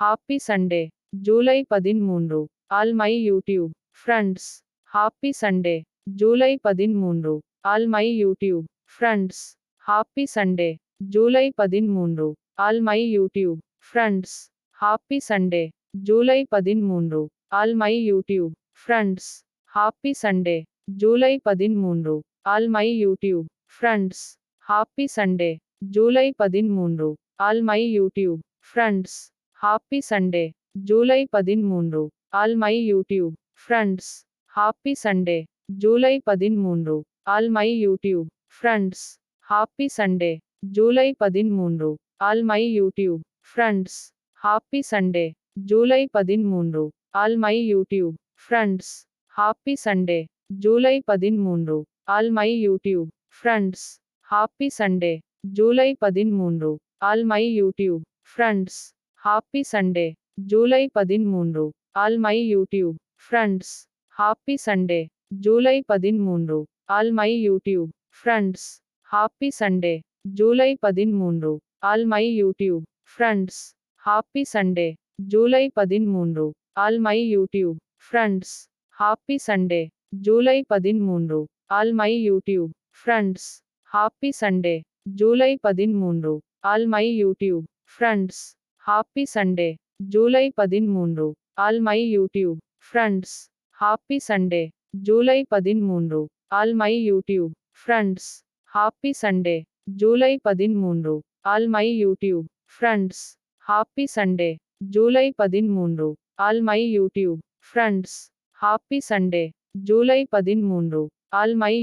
Happy Sunday. July 13. All my YouTube friends. Happy Sunday. July 13. All my YouTube friends. Happy Sunday. July 13. All my YouTube friends. Happy Sunday. July 13. All my YouTube friends. Happy Sunday. July 13. All my YouTube friends. Happy Sunday. July 13. All my YouTube friends. Happy Sunday. July 13. All my YouTube friends. Happy Sunday. July 13. All my YouTube friends. Happy Sunday. July 13. All my YouTube friends. Happy Sunday. July 13. All my YouTube friends. Happy Sunday. July 13. All my YouTube friends. Happy Sunday. July 13. All my YouTube friends. Happy Sunday. July 13. All my YouTube friends. Happy Sunday. July 13. All my YouTube friends. Happy Sunday. July 13. All my YouTube friends. Happy Sunday. July 13. All my YouTube friends. Happy Sunday. July 13. All my YouTube friends. Happy Sunday. July 13. All my YouTube friends. Happy Sunday. July 13. All my YouTube friends. Happy Sunday. July 13. All my YouTube friends. Happy Sunday. July 13. All my YouTube friends. Happy Sunday. July 13. All my YouTube friends. Happy Sunday. July 13. All my